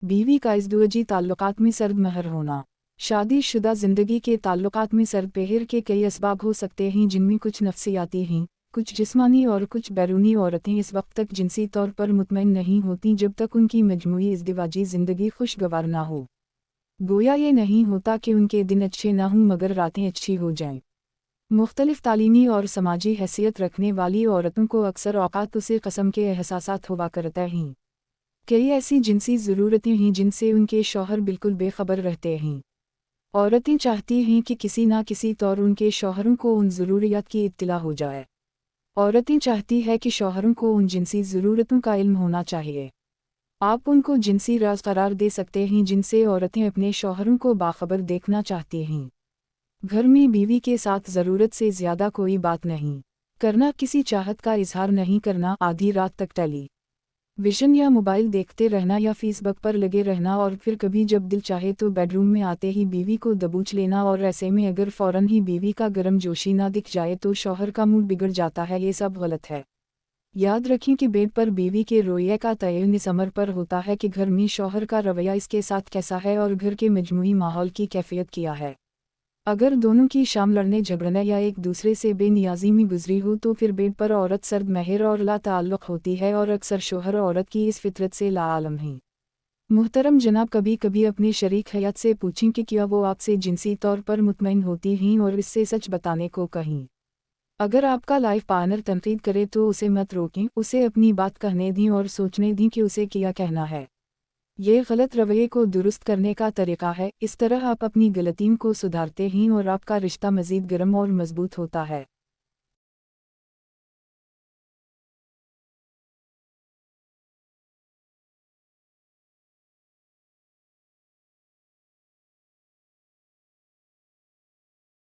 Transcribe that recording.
बीवी का इज़्दवाजी ताल्लुकात में सर्द महर होना। शादीशुदा ज़िंदगी के ताल्लुकात में सर्द पहर के कई असबाब हो सकते हैं, जिनमें कुछ नफ्सियाती हैं, कुछ जिस्मानी और कुछ बैरूनी। औरतें इस वक्त तक जिनसी तौर पर मुतमईन नहीं होती जब तक उनकी मजमूई इज़्दवाजी ज़िंदगी खुशगवार ना हो। गोया ये नहीं होता कि उनके दिन अच्छे ना हों मगर रातें अच्छी हो जाएं। मुख्तलिफ तालीमी और समाजी हैसियत रखने वाली औरतों को अक्सर औकात उसी कस्म के एहसासात हुआ करते हैं। कई ऐसी जिनसी ज़रूरतें हैं जिनसे उनके शौहर बिल्कुल बेखबर रहते हैं। औरतें चाहती हैं कि किसी ना किसी तौर उनके शौहरों को उन ज़रूरियात की इत्तला हो जाए। औरतें चाहती है कि शौहरों को उन जिनसी ज़रूरतों का इल्म होना चाहिए। आप उनको जिनसी राज करार दे सकते हैं जिनसे औरतें अपने शौहरों को बाखबर देखना चाहती हैं। घर में बीवी के साथ ज़रूरत से ज़्यादा कोई बात नहीं करना, किसी चाहत का इजहार नहीं करना, आधी रात तक टेली विजन या मोबाइल देखते रहना या फेसबुक पर लगे रहना और फिर कभी जब दिल चाहे तो बेडरूम में आते ही बीवी को दबोच लेना। और ऐसे में अगर फ़ौरन ही बीवी का गर्म जोशी ना दिख जाए तो शौहर का मूड बिगड़ जाता है। ये सब गलत है। याद रखें कि बेड पर बीवी के रोये का तयन इस अमर पर होता है कि घर में शौहर का रवैया इसके साथ कैसा है और घर के मजमूई माहौल की कैफियत क्या है। अगर दोनों की शाम लड़ने झगड़ने या एक दूसरे से बेनियाजी में गुजरी हो तो फिर बेड पर औरत सर्द महर और ला ताल्लुक़ होती है और अक्सर शौहर औरत की इस फितरत से लाआलम है। मुहतरम जनाब, कभी कभी अपनी शरीक हयात से पूछें कि क्या वो आपसे जिनसी तौर पर मुतमईन होती हैं और इससे सच बताने को कहें। अगर आपका लाइफ पार्टनर तनकीद करे तो उसे मत रोकें, उसे अपनी बात कहने दें और सोचने दें कि उसे क्या कहना है। ये गलत रवैये को दुरुस्त करने का तरीका है। इस तरह आप अपनी गलतियों को सुधारते हैं और आपका रिश्ता मज़ीद गर्म और मजबूत होता है।